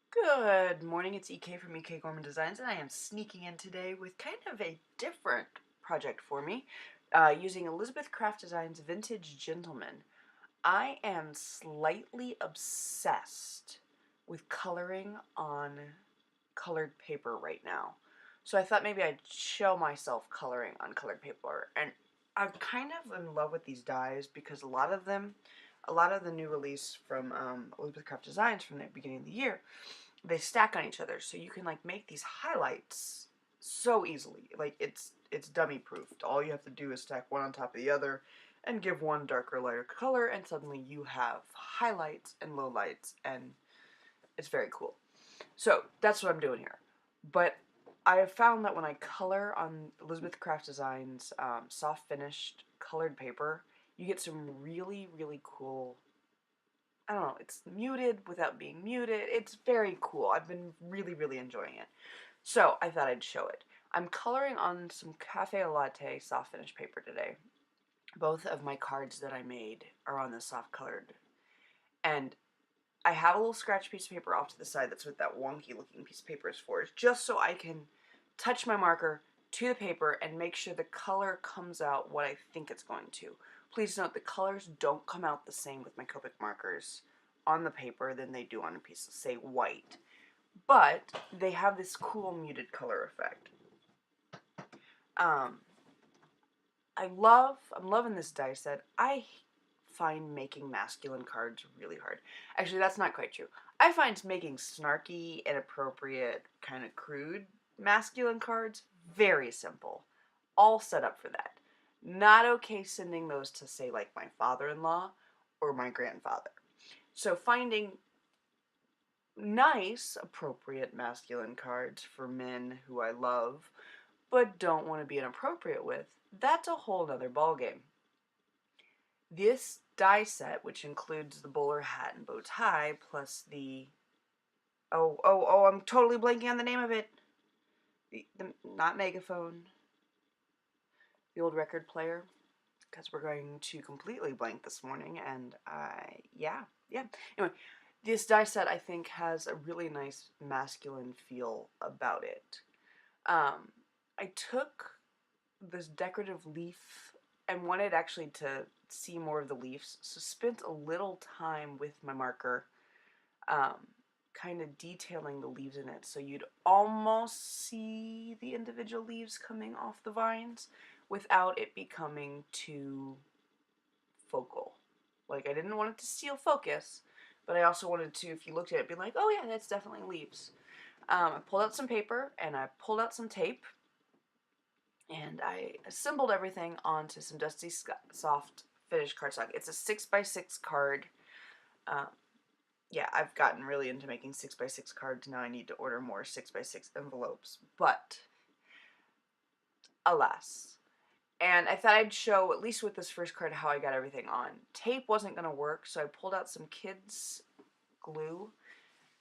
Good morning, it's EK from EK Gorman Designs, and I am sneaking in today with kind of a different project for me, using Elizabeth Craft Designs Vintage Gentleman. I am slightly obsessed with coloring on colored paper right now. So I thought maybe I'd show myself coloring on colored paper, and I'm kind of in love with these dies because a lot of the new release from Elizabeth Craft Designs from the beginning of the year, they stack on each other, so you can like make these highlights so easily. Like it's dummy proofed. All you have to do is stack one on top of the other and give one darker lighter color, and suddenly you have highlights and lowlights, and it's very cool. So that's what I'm doing here. But I have found that when I color on Elizabeth Craft Designs soft finished colored paper, you get some really, really cool, I don't know, it's muted without being muted. It's very cool. I've been really, really enjoying it. So I thought I'd show it. I'm coloring on some Cafe Latte soft finish paper today. Both of my cards that I made are on this soft colored. And I have a little scratch piece of paper off to the side. That's what that wonky looking piece of paper is for. It's just so I can touch my marker to the paper and make sure the color comes out what I think it's going to. Please note the colors don't come out the same with my Copic markers on the paper than they do on a piece of, say, white. But they have this cool muted color effect. Um, I'm loving this die set. I find making masculine cards really hard. Actually, that's not quite true. I find making snarky, inappropriate, kind of crude masculine cards very simple. All set up for that. Not okay sending those to, say, like my father-in-law or my grandfather. So finding nice, appropriate masculine cards for men who I love but don't want to be inappropriate with, that's a whole other ballgame. This die set, which includes the bowler hat and bow tie, plus the I'm totally blanking on the name of it. The not megaphone, the old record player, because we're going to completely blank this morning, and yeah. Anyway, this die set I think has a really nice masculine feel about it. I took this decorative leaf and wanted actually to see more of the leaves, so spent a little time with my marker um, kind of detailing the leaves in it so you'd almost see the individual leaves coming off the vines without it becoming too focal. Like, I didn't want it to steal focus, but I also wanted to, if you looked at it, be like, oh yeah, that's definitely leaves. I pulled out some paper and I pulled out some tape and I assembled everything onto some dusty soft finish cardstock. It's a 6x6 card. Um, yeah, I've gotten really into making 6x6 cards. Now I need to order more 6x6 envelopes. But, alas. And I thought I'd show, at least with this first card, how I got everything on. Tape wasn't going to work, so I pulled out some kids' glue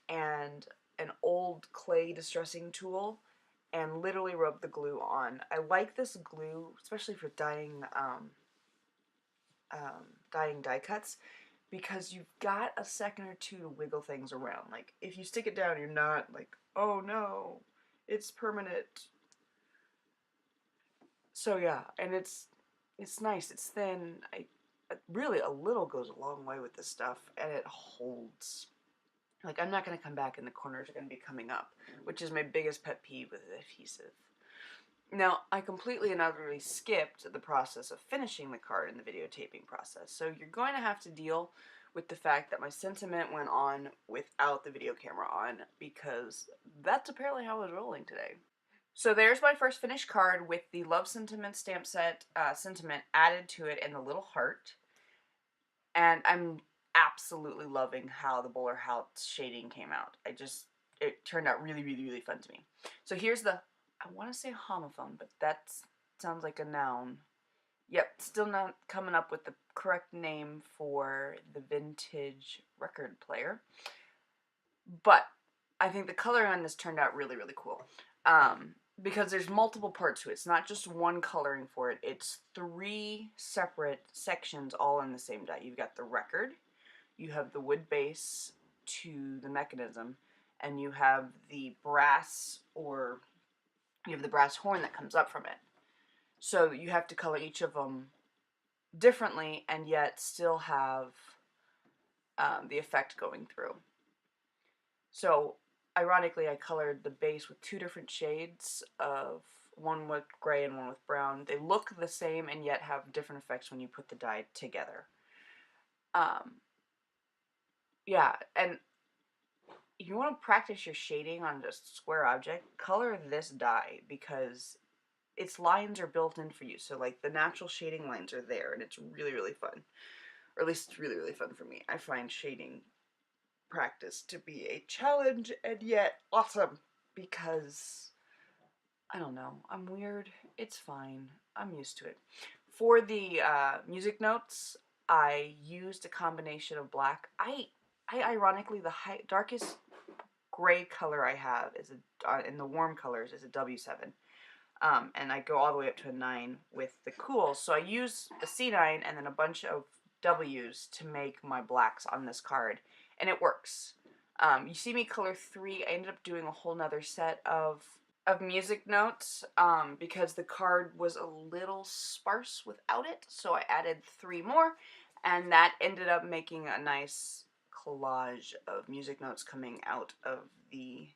and an old clay distressing tool and literally rubbed the glue on. I like this glue, especially for dyeing die cuts, because you've got a second or two to wiggle things around. Like, if you stick it down, you're not like, oh no, it's permanent. So yeah, and it's nice. It's thin. Really, a little goes a long way with this stuff, and it holds. Like, I'm not going to come back and the corners are going to be coming up, which is my biggest pet peeve with adhesive. Now, I completely and utterly skipped the process of finishing the card in the videotaping process, so you're going to have to deal with the fact that my sentiment went on without the video camera on, because that's apparently how I was rolling today. So there's my first finished card with the Love Sentiment stamp set sentiment added to it and the little heart. And I'm absolutely loving how the bowler hat shading came out. It turned out really, really, really fun to me. So here's the, I want to say homophone, but that sounds like a noun. Yep, still not coming up with the correct name for the vintage record player. But I think the coloring on this turned out really, really cool. Because there's multiple parts to it. It's not just one coloring for it. It's 3 separate sections all in the same die. You've got the record, you have the wood base to the mechanism, and you have the brass, or you have the brass horn that comes up from it. So you have to color each of them differently and yet still have the effect going through. So ironically, I colored the base with two different shades of, one with gray and one with brown. They look the same and yet have different effects when you put the dye together. Yeah, and if you want to practice your shading on just a square object, color this dye because its lines are built in for you. So like the natural shading lines are there, and it's really, really fun. Or at least it's really, really fun for me. I find shading practice to be a challenge and yet awesome because, I don't know, I'm weird. It's fine. I'm used to it. For the music notes, I used a combination of black. I ironically, the darkest gray color I have is in the warm colors is a W7. And I go all the way up to a 9 with the cool. So I use a C9 and then a bunch of W's to make my blacks on this card, and it works. You see me color 3. I ended up doing a whole nother set of music notes because the card was a little sparse without it, so I added 3 more, and that ended up making a nice collage of music notes coming out of the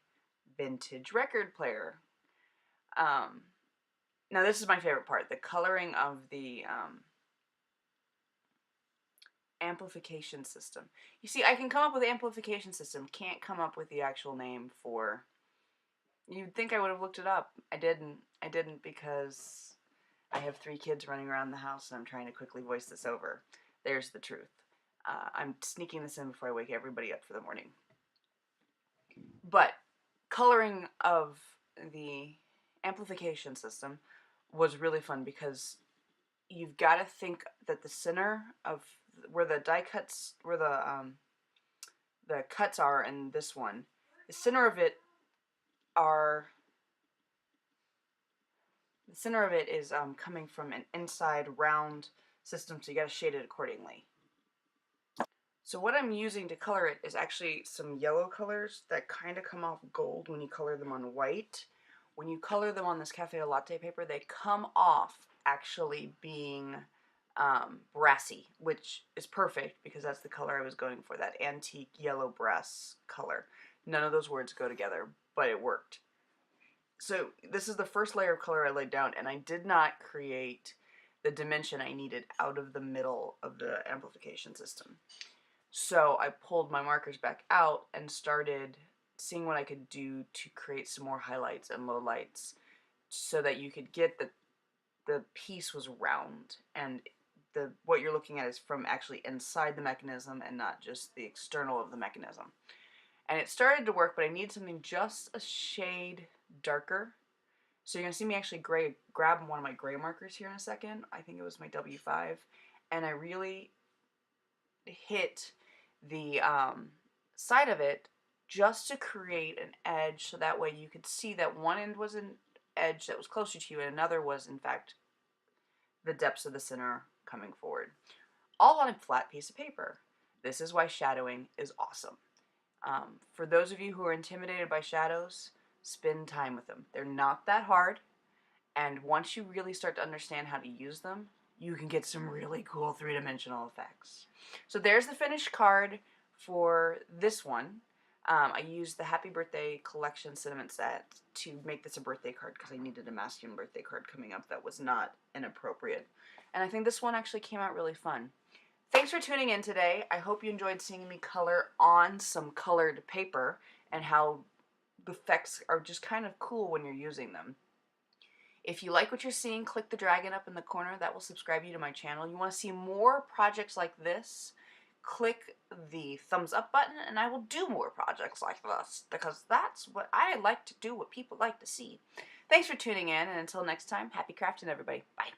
vintage record player. Now this is my favorite part, the coloring of the amplification system. You see, I can come up with the amplification system, can't come up with the actual name for... You'd think I would have looked it up. I didn't. I didn't because I have 3 kids running around the house and I'm trying to quickly voice this over. There's the truth. I'm sneaking this in before I wake everybody up for the morning. But coloring of the amplification system was really fun because you've got to think that the center of where the die cuts, where the cuts are in this one, the center of it is coming from an inside round system, so you got to shade it accordingly. So what I'm using to color it is actually some yellow colors that kind of come off gold when you color them on white. When you color them on this Cafe Latte paper, they come off actually being brassy, which is perfect because that's the color I was going for, that antique yellow brass color. None of those words go together, but it worked. So this is the first layer of color I laid down, and I did not create the dimension I needed out of the middle of the amplification system. So I pulled my markers back out and started seeing what I could do to create some more highlights and lowlights so that you could get the piece was round and what you're looking at is from actually inside the mechanism and not just the external of the mechanism. And it started to work, but I need something just a shade darker. So you're going to see me actually grab one of my gray markers here in a second. I think it was my W5. And I really hit the side of it just to create an edge so that way you could see that one end was an edge that was closer to you and another was in fact the depths of the center coming forward. All on a flat piece of paper. This is why shadowing is awesome. For those of you who are intimidated by shadows, spend time with them. They're not that hard, and once you really start to understand how to use them, you can get some really cool 3-dimensional effects. So there's the finished card for this one. I used the Happy Birthday Collection Cinnamon set to make this a birthday card because I needed a masculine birthday card coming up that was not inappropriate. And I think this one actually came out really fun. Thanks for tuning in today. I hope you enjoyed seeing me color on some colored paper and how the effects are just kind of cool when you're using them. If you like what you're seeing, click the dragon up in the corner. That will subscribe you to my channel. You want to see more projects like this, click the thumbs up button and I will do more projects like this because that's what I like to do, what people like to see. Thanks for tuning in, and until next time, happy crafting everybody. Bye.